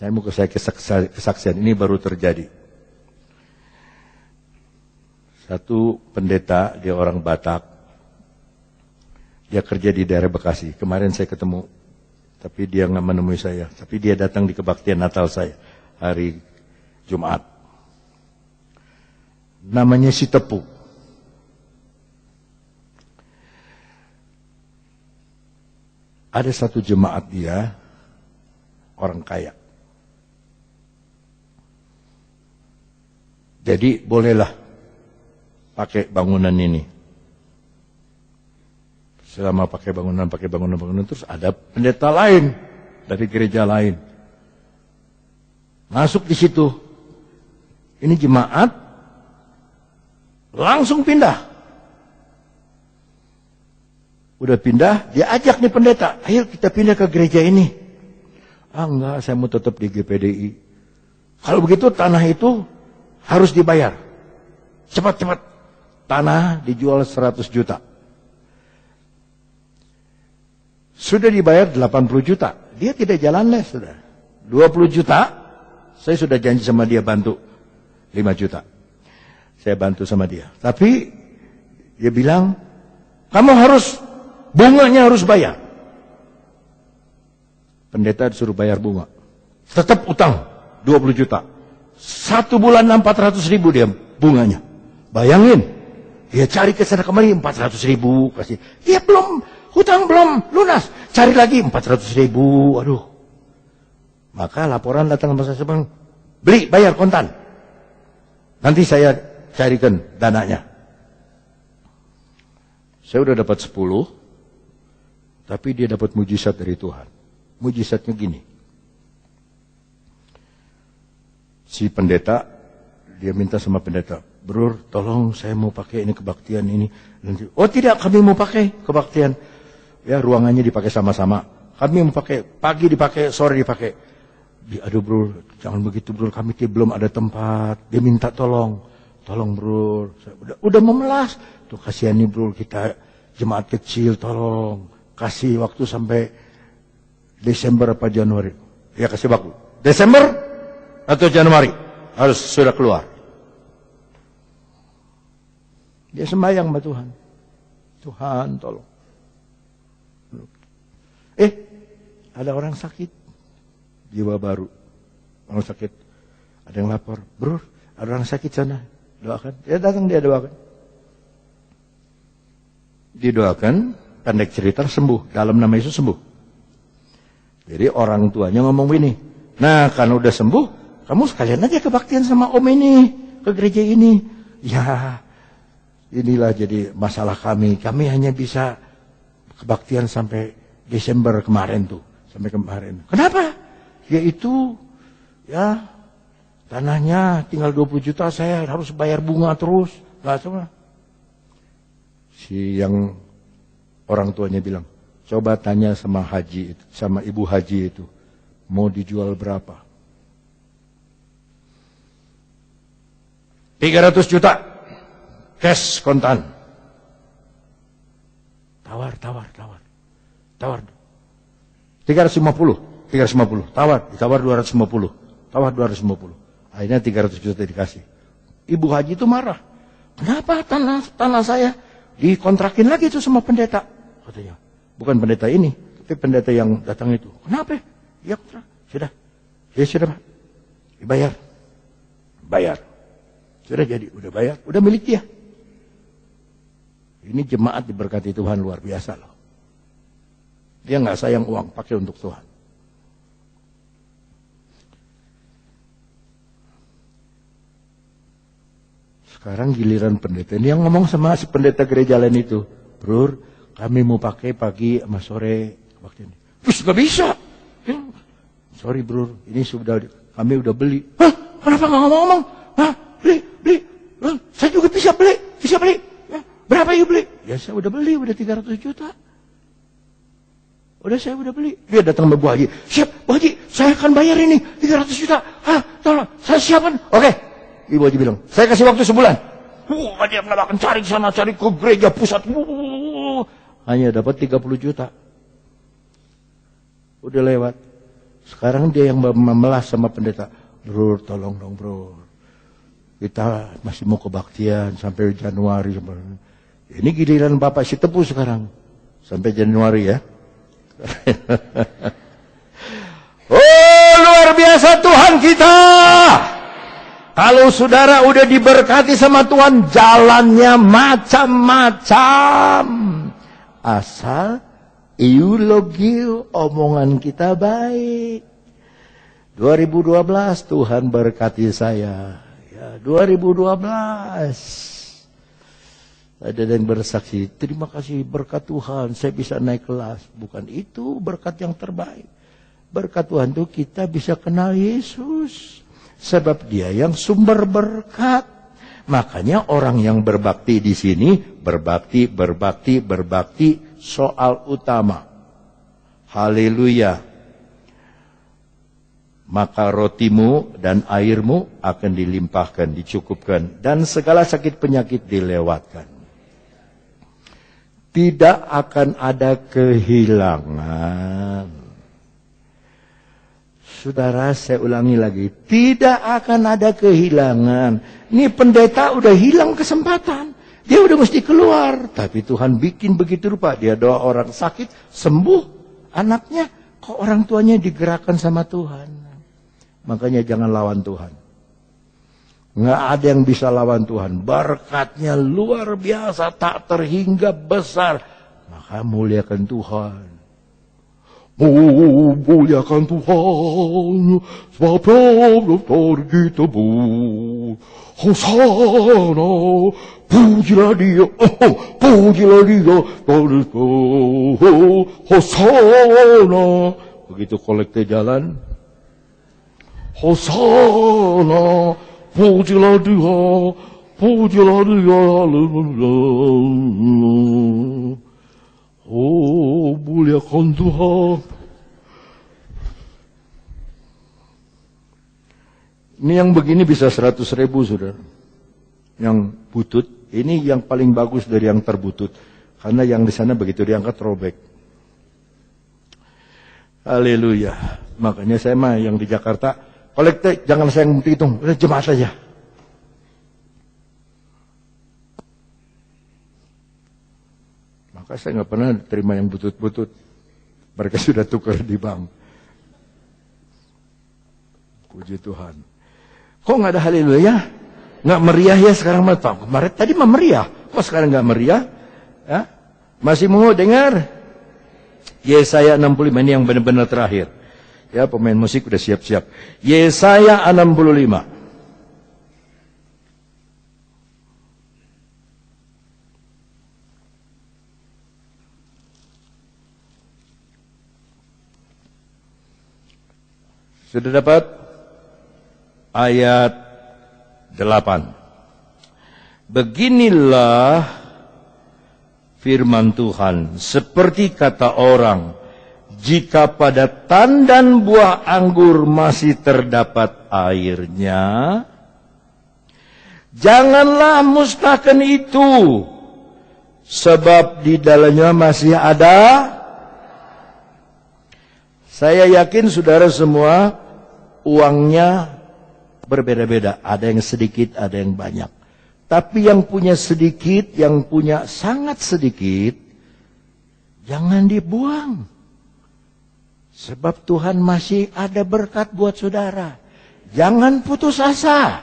Saya mau kesaksian ini baru terjadi. Satu pendeta, dia orang Batak. Dia kerja di daerah Bekasi. Kemarin saya ketemu, tapi dia nggak menemui saya. Tapi dia datang di kebaktian Natal saya hari Jumat. Namanya si Tepu. Ada satu jemaat dia, orang kaya. Jadi bolehlah pakai bangunan ini. Selama pakai bangunan, terus ada pendeta lain dari gereja lain. Masuk di situ. Ini jemaat langsung pindah. Udah pindah, dia ajak nih pendeta, ayo kita pindah ke gereja ini. Ah enggak, saya mau tetap di GPDI. Kalau begitu tanah itu harus dibayar. Cepat-cepat. Tanah dijual 100 juta. Sudah dibayar 80 juta. Dia tidak jalan les, sudah. 20 juta, saya sudah janji sama dia bantu 5 juta. Saya bantu sama dia. Tapi dia bilang, kamu harus, bunganya harus bayar. Pendeta disuruh bayar bunga. Tetap utang 20 juta. 1 bulan 400 ribu dia bunganya. Bayangin. Dia cari ke sana kemari 400 ribu. Kasih. Dia belum, hutang belum lunas. Cari lagi 400 ribu. Aduh. Maka laporan datang ke saya bilang, beli, bayar kontan. Nanti saya carikan dananya. Saya udah dapat 10. Tapi dia dapat mujizat dari Tuhan. Mujizatnya gini. Si pendeta, dia minta sama pendeta, bro, tolong saya mau pakai ini kebaktian ini. Oh tidak, kami mau pakai kebaktian. Ya ruangannya dipakai sama-sama. Kami mau pakai, pagi dipakai, sore dipakai. Aduh bro, jangan begitu bro, kami belum ada tempat. Dia minta tolong bro. Saya udah memelas. Tuh kasihan nih bro, kita jemaat kecil, tolong. Kasih waktu sampai Desember apa Januari. Ya kasih waktu. Desember atau Januari. Harus sudah keluar. Dia sembahyang sama Tuhan. Tuhan tolong. Ada orang sakit. Jiwa baru. Orang sakit. Ada yang lapor. Bro, ada orang sakit sana. Doakan. Dia datang, dia doakan. Didoakan. Pendek cerita sembuh. Dalam nama Yesus sembuh. Jadi orang tuanya ngomong begini. Nah, karena udah sembuh, kamu sekalian aja kebaktian sama om ini. Ke gereja ini. Ya, inilah jadi masalah kami. Kami hanya bisa kebaktian sampai Desember kemarin tuh. Sampai kemarin. Kenapa? Yaitu, ya, tanahnya tinggal 20 juta, saya harus bayar bunga terus. Nah, coba. Si yang orang tuanya bilang, coba tanya sama haji itu, sama ibu haji itu, mau dijual berapa? 300 juta, cash kontan. Tawar. 350, ditawar 250, tawar 250. Akhirnya 300 juta dikasih. Ibu haji itu marah. Kenapa tanah saya dikontrakin lagi itu sama pendeta? Katanya, bukan pendeta ini, tapi pendeta yang datang itu. Kenapa? Ya sudah, Pak. Bayar. Sudah jadi, udah bayar, udah milik dia. Ini jemaat diberkati Tuhan luar biasa loh. Dia nggak sayang uang, pakai untuk Tuhan. Sekarang giliran pendeta ini yang ngomong sama si pendeta gereja lain itu, bro, kami mau pakai pagi sama sore waktu ini. Terus nggak bisa. Sorry bro, ini kami udah beli. Hah? Kenapa nggak ngomong? Hah? Beli. Saya juga bisa beli. Berapa you beli? Ya saya udah beli, udah 300 juta. Saya udah beli. Dia datang sama Bu Haji. Siap, Bu Haji, saya akan bayar ini 300 juta. Hah? Tolong, saya siapkan. Oke. Ibu Haji bilang, saya kasih waktu sebulan. Dia nggak akan cari sana, cari ke gereja pusat. Hanya dapat 30 juta. Udah lewat. Sekarang dia yang memelas sama pendeta. Bro, tolong dong bro. Kita masih mau kebaktian sampai Januari. Ini giliran Bapak si Tepu sekarang. Sampai Januari ya. Oh, luar biasa Tuhan kita. Kalau saudara udah diberkati sama Tuhan, jalannya macam-macam. Asal eulogi omongan kita baik. 2012 Tuhan berkati saya. Ya, 2012. Ada yang bersaksi, terima kasih berkat Tuhan, saya bisa naik kelas. Bukan itu berkat yang terbaik. Berkat Tuhan itu kita bisa kenal Yesus. Sebab dia yang sumber berkat. Makanya orang yang berbakti di sini, berbakti soal utama. Haleluya. Maka rotimu dan airmu akan dilimpahkan, dicukupkan. Dan segala sakit penyakit dilewatkan. Tidak akan ada kehilangan. Saudara, saya ulangi lagi. Tidak akan ada kehilangan. Ini pendeta udah hilang kesempatan. Dia udah mesti keluar. Tapi Tuhan bikin begitu rupa. Dia doa orang sakit, sembuh anaknya. Kok orang tuanya digerakkan sama Tuhan. Makanya jangan lawan Tuhan. Nggak ada yang bisa lawan Tuhan. Berkatnya luar biasa, tak terhingga besar. Maka muliakan Tuhan. Muliakan Tuhan, sebab Rabb kita Hosana, pujilah dia, pujilah dia, Hosana. Begitu kolekte jalan, Hosana, pujilah dia, oh, muliakan Tuhan. Ini yang begini bisa 100.000 saudara. Yang butut, ini yang paling bagus dari yang terbutut. Karena yang di sana begitu diangkat robek. Haleluya. Makanya saya mah yang di Jakarta, kolekte jangan saya yang hitung, udah jemaat saja. Maka saya nggak pernah terima yang butut-butut. Mereka sudah tukar di bank. Puji Tuhan. Kok nggak ada haleluya? Nggak meriah ya sekarang? Kemarin tadi mah meriah. Kok sekarang nggak meriah? Ya? Masih mau dengar? Yesaya 65 ini yang benar-benar terakhir. Ya, pemain musik udah siap-siap. Yesaya 65. Sudah dapat? Ayat 8. Beginilah firman Tuhan, seperti kata orang, jika pada tandan buah anggur masih terdapat airnya, janganlah musnahkan itu, sebab di dalamnya masih ada. Saya yakin saudara semua uangnya berbeda-beda. Ada yang sedikit, ada yang banyak. Tapi yang punya sedikit, yang punya sangat sedikit, jangan dibuang. Sebab Tuhan masih ada berkat buat saudara. Jangan putus asa.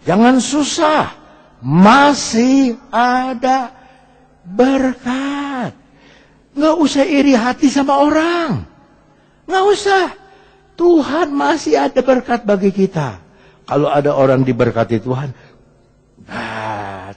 Jangan susah. Masih ada berkat. Nggak usah iri hati sama orang. Nggak usah. Tuhan masih ada berkat bagi kita. Kalau ada orang diberkati Tuhan,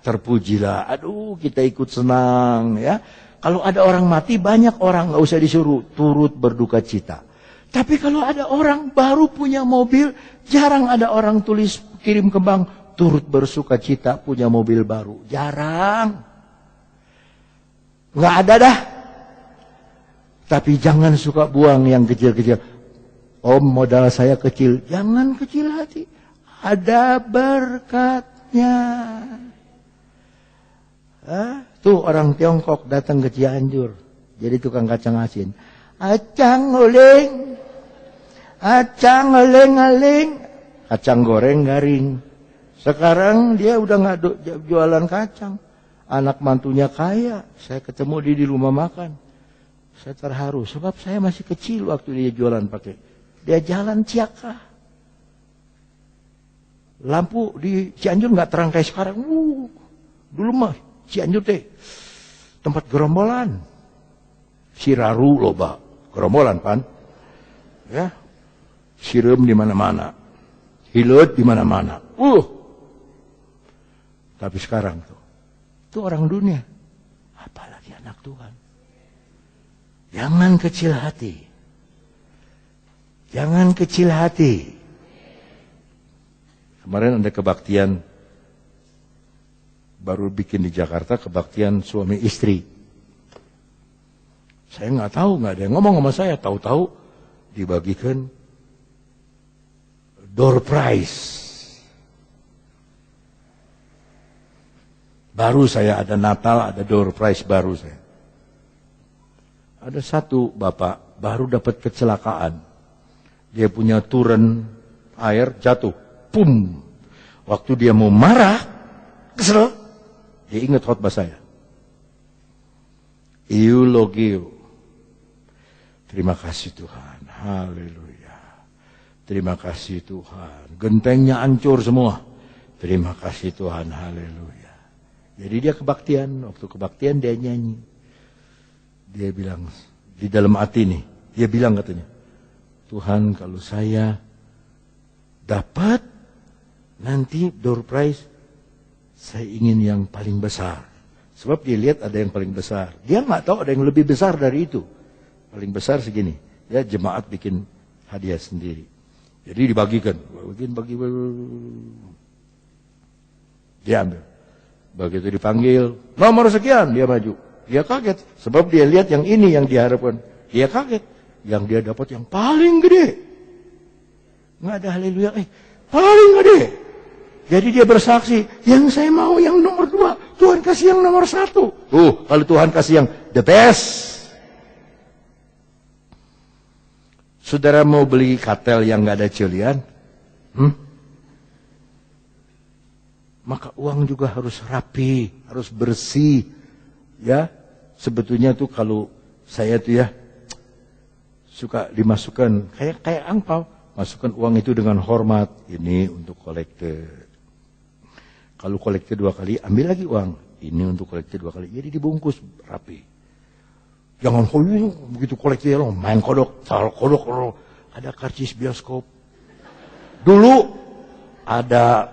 terpujilah. Aduh, kita ikut senang ya. Kalau ada orang mati, banyak orang nggak usah disuruh turut berduka cita. Tapi kalau ada orang baru punya mobil, jarang ada orang tulis kirim ke bank turut bersuka cita punya mobil baru. Jarang. Nggak ada dah. Tapi jangan suka buang yang kecil-kecil. Om, modal saya kecil. Jangan kecil hati. Ada berkatnya. Tuh orang Tiongkok datang ke Cianjur. Jadi tukang kacang asin. Acang oleng. Kacang ngeleng-ngeleng, kacang goreng garing. Sekarang dia udah nggak jualan kacang. Anak mantunya kaya, saya ketemu dia di rumah makan. Saya terharu, sebab saya masih kecil waktu dia jualan pakai. Dia jalan ciaka. Lampu di Cianjur nggak terang kayak sekarang. Dulu mah Cianjur teh tempat gerombolan. Siraru loba, gerombolan pan. Ya. Sirum di mana-mana. Hilut di mana-mana. Tapi sekarang tuh, itu orang dunia. Apalagi anak Tuhan. Jangan kecil hati. Jangan kecil hati. Kemarin ada kebaktian, baru bikin di Jakarta, kebaktian suami istri. Saya nggak tahu, nggak ada yang ngomong sama saya. Tahu-tahu dibagikan door prize. Baru saya ada Natal, ada door prize baru saya. Ada satu bapak baru dapat kecelakaan. Dia punya turun air jatuh. Pum. Waktu dia mau marah, kesel, dia ingat khotbah saya. Eulogio. Terima kasih Tuhan. Haleluya. Terima kasih Tuhan. Gentengnya hancur semua. Terima kasih Tuhan. Haleluya. Jadi dia kebaktian. Waktu kebaktian dia nyanyi. Dia bilang, di dalam hati nih. Dia bilang katanya, Tuhan kalau saya dapat nanti door prize, saya ingin yang paling besar. Sebab dia lihat ada yang paling besar. Dia nggak tahu ada yang lebih besar dari itu. Paling besar segini. Ya jemaat bikin hadiah sendiri. Jadi dibagikan, bagi. Dia ambil. Begitu dipanggil, nomor sekian, dia maju. Dia kaget, sebab dia lihat yang ini yang diharapkan. Dia kaget, yang dia dapat yang paling gede. Nggak ada haleluya, paling gede. Jadi dia bersaksi, yang saya mau yang nomor 2, Tuhan kasih yang nomor 1. Kalau Tuhan kasih yang the best. Saudara mau beli katel yang nggak ada celian? Maka uang juga harus rapi, harus bersih. Ya, sebetulnya tuh kalau saya tuh ya suka dimasukkan kayak angpau, masukkan uang itu dengan hormat. Ini untuk kolektor. Kalau kolektor 2 kali, ambil lagi uang. Ini untuk kolektor 2 kali. Jadi dibungkus rapi. Jangan begitu kolektor main kodok, ada karcis bioskop. Dulu ada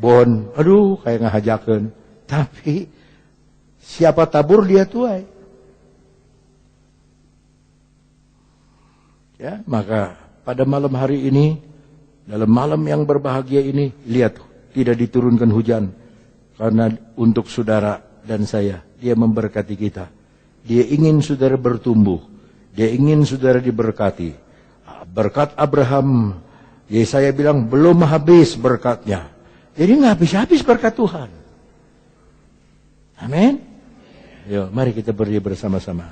bon, kayak ngahajakeun. Tapi siapa tabur dia tuai. Ya, maka pada malam hari ini, dalam malam yang berbahagia ini, lihat tidak diturunkan hujan karena untuk saudara dan saya, dia memberkati kita. Dia ingin saudara bertumbuh. Dia ingin saudara diberkati. Berkat Abraham, Yesaya bilang belum habis berkatnya. Jadi nggak habis-habis berkat Tuhan. Amin. Yuk, mari kita berdiri bersama-sama.